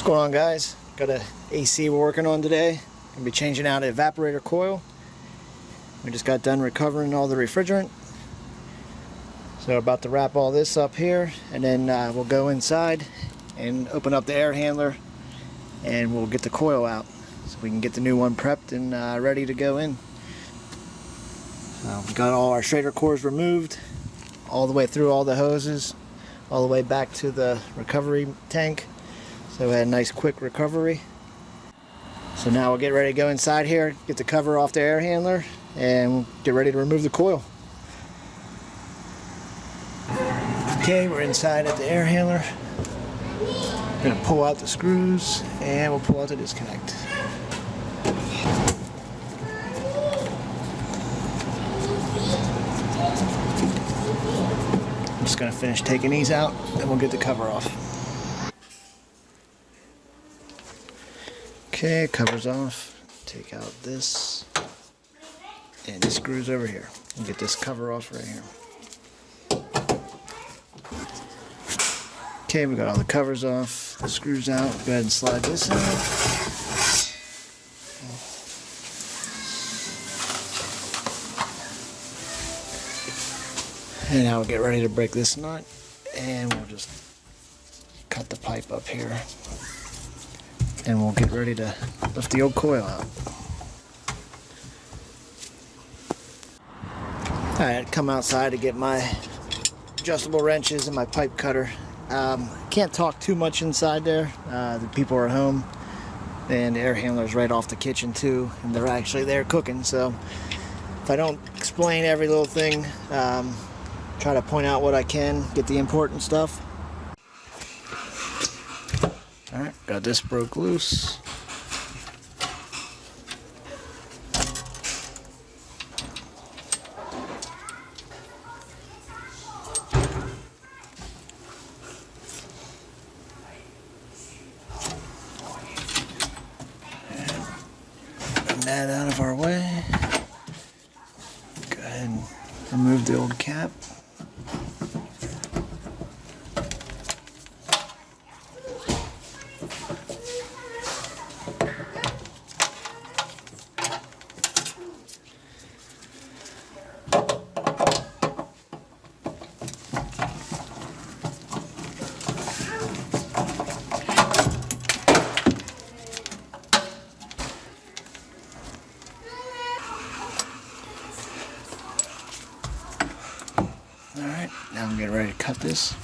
What's going on, guys? Got a AC we're working on today. Gonna be changing out an evaporator coil. We just got done recovering all the refrigerant. So about to wrap all this up here, and then we'll go inside and open up the air handler and we'll get the coil out so we can get the new one prepped and ready to go in. So we got all our Schrader cores removed all the way through all the hoses, all the way back to the recovery tank. So we had a nice quick recovery. So now we'll get ready to go inside here, get the cover off the air handler, and get ready to remove the coil. Okay, we're inside at the air handler. We're going to pull out the screws and we'll pull out the disconnect. I'm just going to finish taking these out and we'll get the cover off. Okay, cover's off. Take out this and the screws over here. And get this cover off right here. Okay, we got all the covers off, the screws out. Go ahead and slide this out. And now we'll get ready to break this nut, and we'll just cut the pipe up here. And we'll get ready to lift the old coil out. Alright, come outside to get my adjustable wrenches and my pipe cutter. Can't talk too much inside there. The people are at home, and the air handler's right off the kitchen too, and they're actually there cooking. So if I don't explain every little thing, try to point out what I can, get the important stuff. Alright, got this broke loose. Get that out of our way. Go ahead and remove the old cap. Alright, now I'm getting ready to cut this.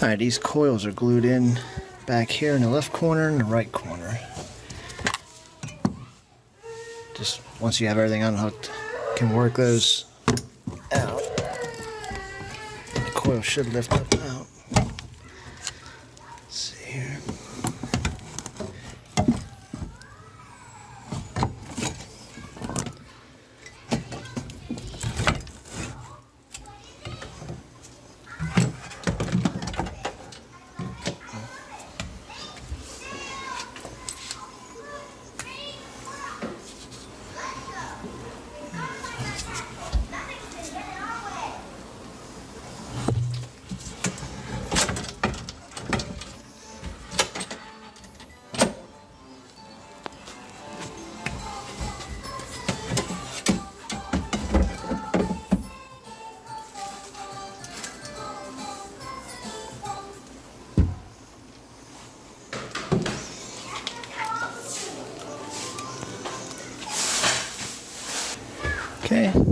Alright, these coils are glued in back here in the left corner and the right corner. Just once you have everything unhooked, you can work those out. The coil should lift up out. Let's see here.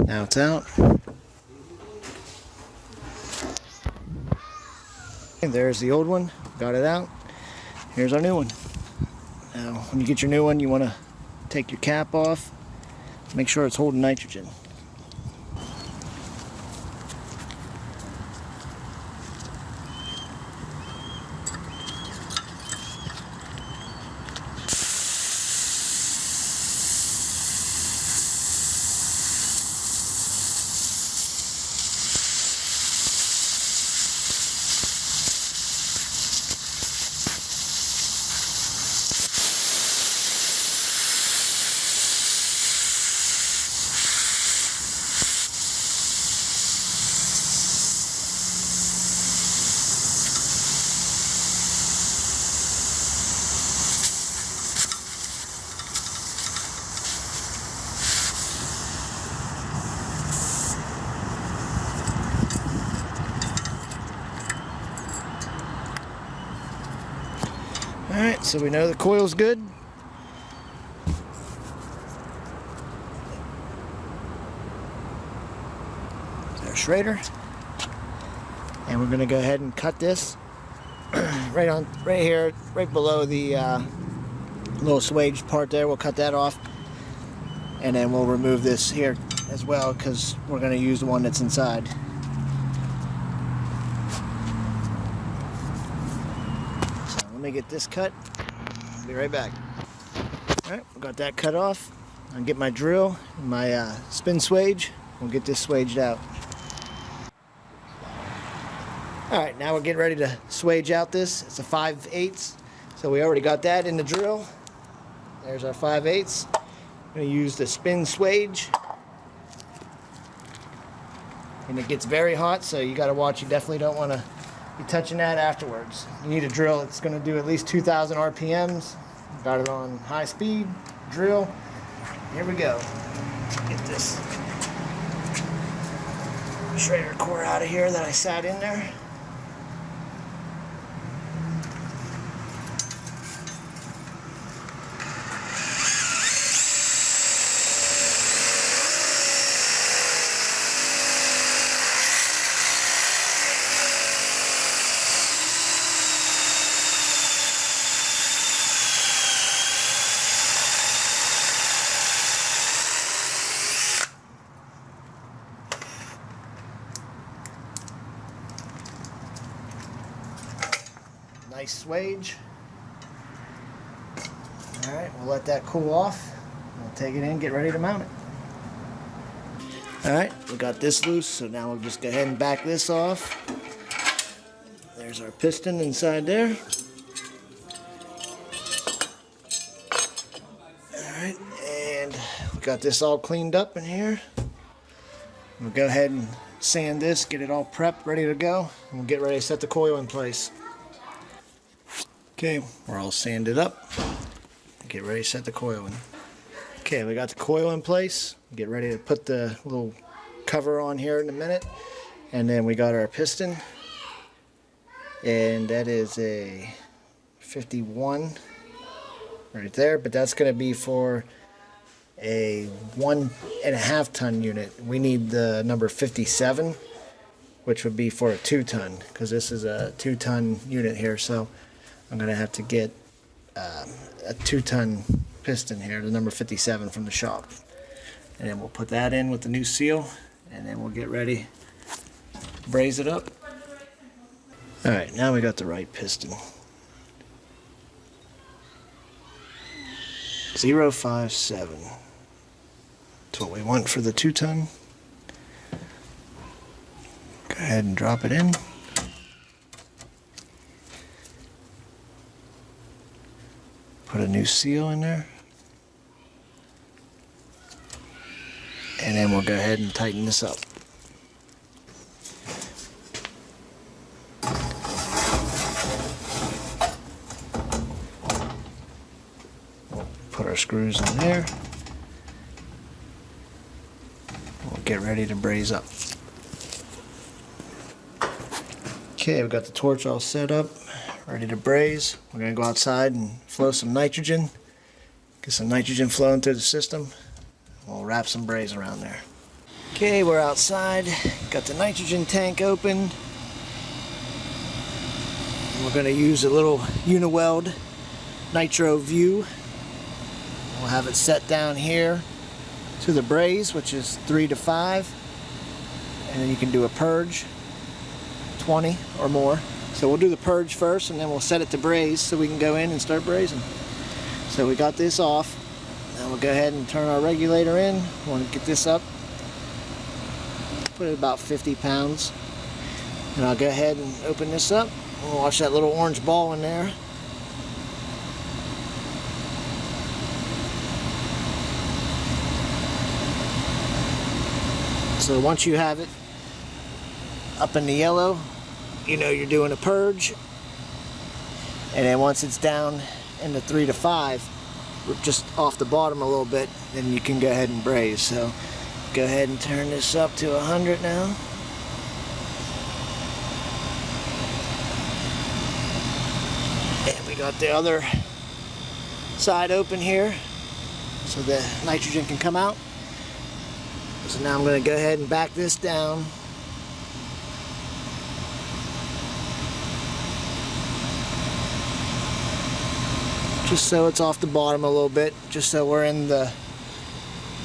Now it's out. And there's the old one. Got it out. Here's our new one. Now, when you get your new one, you want to take your cap off. Make sure it's holding nitrogen. Alright, so we know the coil's good. There's our Schrader. And we're going to go ahead and cut this right here, right below the little swage part there. We'll cut that off. And then we'll remove this here as well, because we're going to use the one that's inside. Let me get this cut. I'll be right back. Alright, we got that cut off. I'll get my drill and my spin swage. We'll get this swaged out. Alright, now we're getting ready to swage out this. It's a 5/8. So we already got that in the drill. There's our 5/8. I'm going to use the spin swage. And it gets very hot, so you got to watch. You definitely don't want to be touching that afterwards. You need a drill that's going to do at least 2,000 RPMs. Got it on high speed. Drill. Here we go. Get this Schrader core out of here that I sat in there. Nice swage. Alright, we'll let that cool off. We'll take it in, get ready to mount it. Alright, we got this loose, so now we'll just go ahead and back this off. There's our piston inside there. Alright, and we got this all cleaned up in here. We'll go ahead and sand this, get it all prepped, ready to go, and we'll get ready to set the coil in place. Okay, we're all sanded up. Get ready to set the coil in. Okay, we got the coil in place. Get ready to put the little cover on here in a minute. And then we got our piston. And that is a 51 right there, but that's going to be for a 1.5 ton unit. We need the number 57, which would be for a 2 ton, because this is a 2 ton unit here. So I'm going to have to get a 2 ton piston here, the number 57 from the shop. And then we'll put that in with the new seal, and then we'll get ready to braze it up. Alright, now we got the right piston. 057. That's what we want for the 2 ton. Go ahead and drop it in. Put a new seal in there. And then we'll go ahead and tighten this up. We'll put our screws in there. We'll get ready to braze up. Okay, we've got the torch all set up, ready to braze. We're going to go outside and flow some nitrogen. Get some nitrogen flowing through the system. We'll wrap some braze around there. Okay, we're outside. Got the nitrogen tank open. We're going to use a little Uniweld Nitro View. We'll have it set down here to the braze, which is 3 to 5. And then you can do a purge, 20 or more. So we'll do the purge first, and then we'll set it to braze so we can go in and start brazing. So we got this off. Now we'll go ahead and turn our regulator in. We want to get this up. Put it about 50 pounds. And I'll go ahead and open this up. We'll watch that little orange ball in there. So once you have it up in the yellow, you know you're doing a purge. And then once it's down in the 3 to 5, just off the bottom a little bit, then you can go ahead and braze. So go ahead and turn this up to 100 now. And we got the other side open here so the nitrogen can come out. So now I'm going to go ahead and back this down. Just so it's off the bottom a little bit, just so we're in the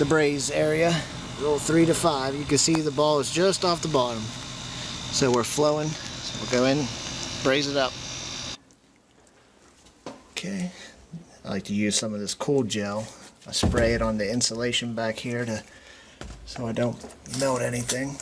braze area. A little 3 to 5. You can see the ball is just off the bottom. So we're flowing. So we'll go in, braze it up. Okay. I like to use some of this cool gel. I spray it on the insulation back here so I don't melt anything.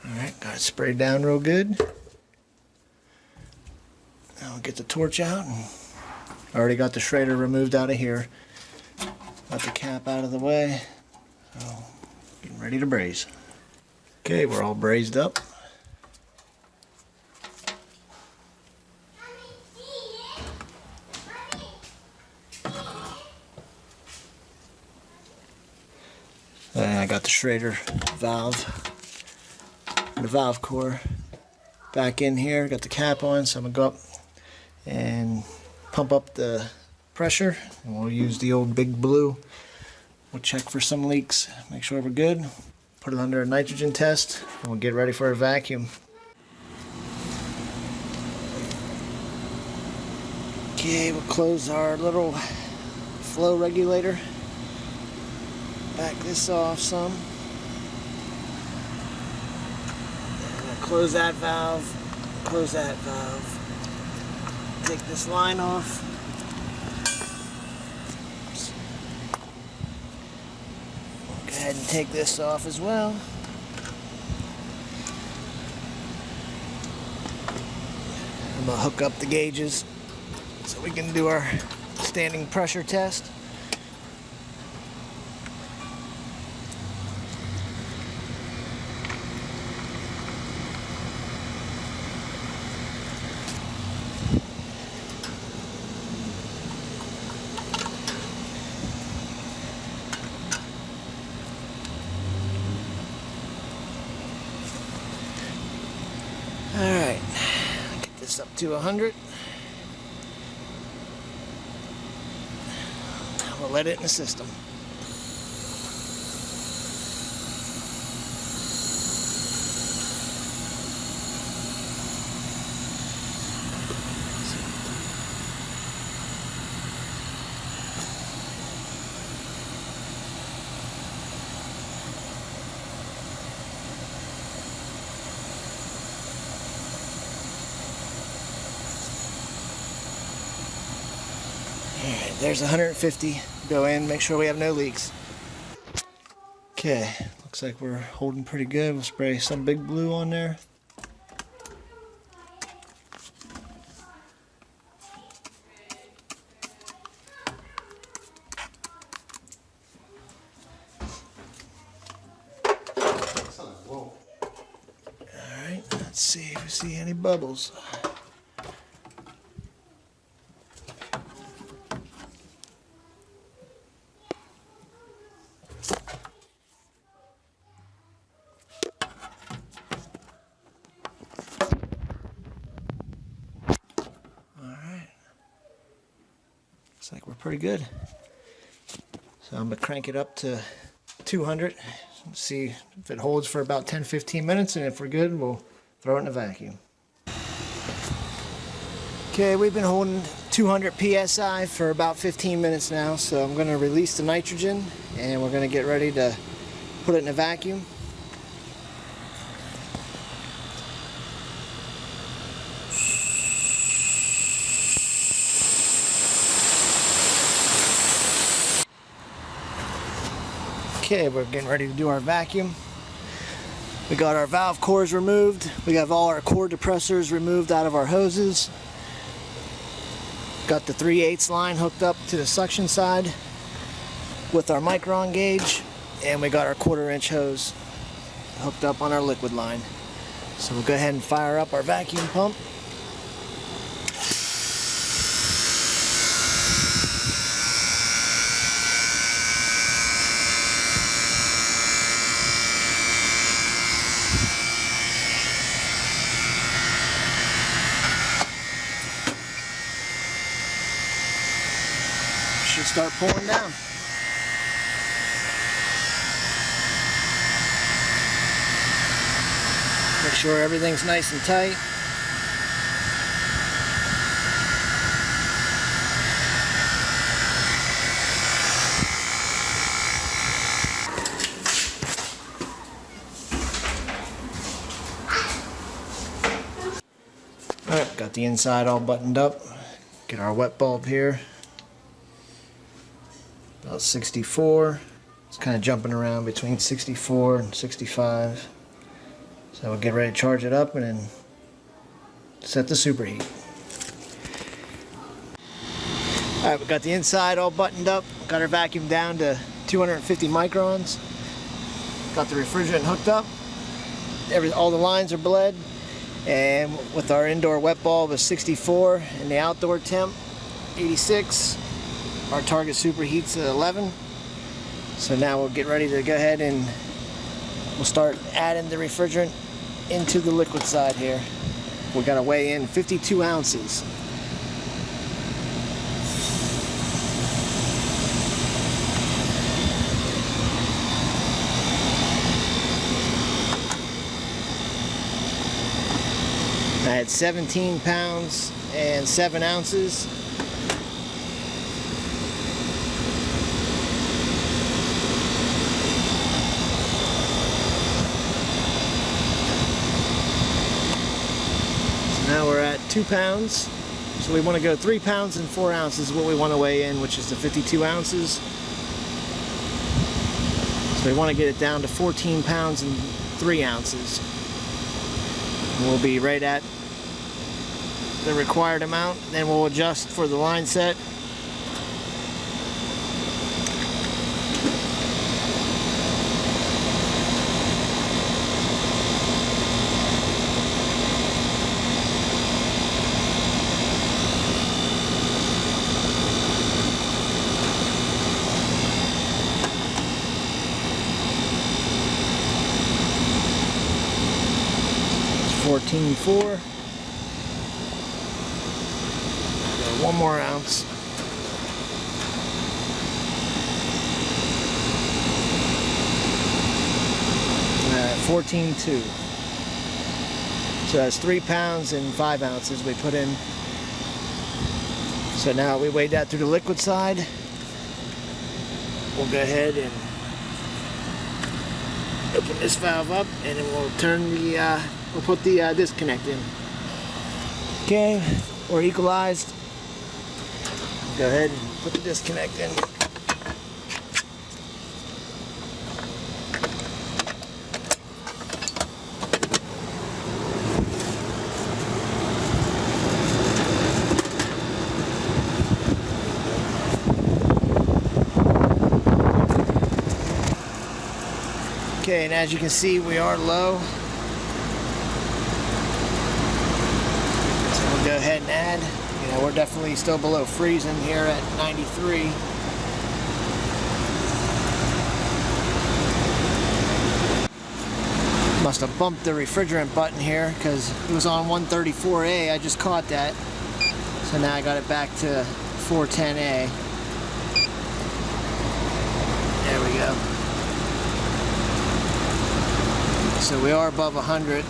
Alright, got it sprayed down real good. Now I'll get the torch out. I already got the Schrader removed out of here. Got the cap out of the way. So, getting ready to braze. Okay, we're all brazed up. And I got the Schrader valve. The valve core back in here. Got the cap on, so I'm gonna go up and pump up the pressure, and we'll use the old Big Blue. We'll check for some leaks, make sure we're good, put it under a nitrogen test, and we'll get ready for a vacuum. Okay, we'll close our little flow regulator, back this off some. Close that valve, close that valve. Take this line off. Oops. Go ahead and take this off as well. I'm gonna hook up the gauges so we can do our standing pressure test. Alright, get this up to 100. Now we'll let it in the system. Alright, there's 150. Go in, make sure we have no leaks. Okay, looks like we're holding pretty good. We'll spray some Big Blue on there. Alright, let's see if see any bubbles. Alright. Looks like we're pretty good. So I'm going to crank it up to 200. See if it holds for about 10-15 minutes, and if we're good, we'll throw it in a vacuum. Okay, we've been holding 200 psi for about 15 minutes now, so I'm going to release the nitrogen and we're going to get ready to put it in a vacuum. Okay, we're getting ready to do our vacuum. We got our valve cores removed. We have all our core depressors removed out of our hoses. Got the 3/8 line hooked up to the suction side with our micron gauge, and we got our 1/4 inch hose hooked up on our liquid line. So we'll go ahead and fire up our vacuum pump. Should start pulling down. Make sure everything's nice and tight. Alright, got the inside all buttoned up. Get our wet bulb here. About 64. It's kind of jumping around between 64 and 65. So we'll get ready to charge it up and then set the superheat. Alright, we got the inside all buttoned up. Got our vacuum down to 250 microns. Got the refrigerant hooked up. All the lines are bled. And with our indoor wet bulb of 64 and the outdoor temp 86. Our target superheat's at 11. So now we'll get ready to go ahead and we'll start adding the refrigerant into the liquid side here. We're gonna weigh in 52 ounces. I had 17 pounds and 7 ounces. Now we're at 2 pounds, so we want to go 3 pounds and 4 ounces is what we want to weigh in, which is the 52 ounces. So we want to get it down to 14 pounds and 3 ounces. And we'll be right at the required amount. Then we'll adjust for the line set. It's 14.4. 1 more ounce. At 14.2. So that's 3 pounds and 5 ounces we put in. So now we weighed that through the liquid side. We'll go ahead and open this valve up, and then we'll turn the we'll put the disconnect in. Okay, we're equalized. Go ahead and put the disconnect in. Okay, and as you can see, we are low. ahead and add. You know, we're definitely still below freezing here at 93. Must have bumped the refrigerant button here because it was on 134A. I just caught that. So now I got it back to 410A. There we go. So we are above 100,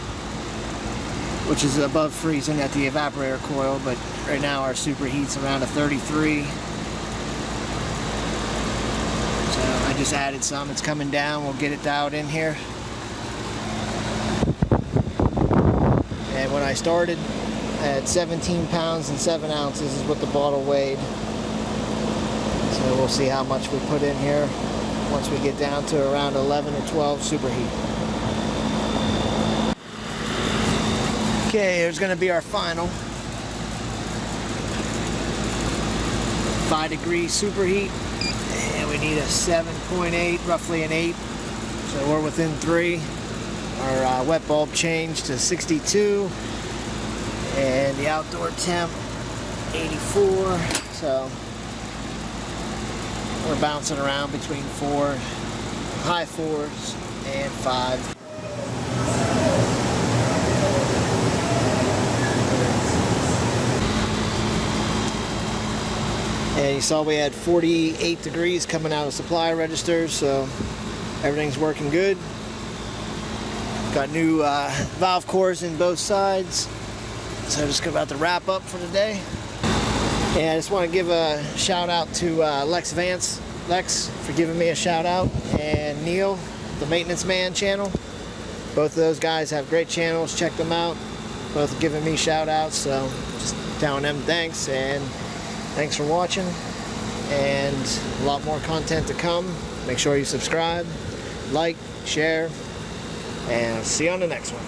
which is above freezing at the evaporator coil, but right now our superheat's around a 33. So I just added some. It's coming down. We'll get it dialed in here. And when I started, I had 17 pounds and 7 ounces is what the bottle weighed. So we'll see how much we put in here once we get down to around 11 or 12 superheat. Okay, here's going to be our final 5-degree superheat, and we need a 7.8, roughly an 8, so we're within 3. Our wet bulb changed to 62, and the outdoor temp 84, so we're bouncing around between high 4s and 5. And you saw we had 48 degrees coming out of supply registers, so everything's working good. Got new valve cores in both sides. So I'm just about to wrap up for today. And I just want to give a shout out to Lex for giving me a shout out, and Neil, the Maintenance Man channel. Both of those guys have great channels. Check them out. Both giving me shout outs, so just telling them thanks, and thanks for watching, and a lot more content to come. Make sure you subscribe, like, share, and see you on the next one.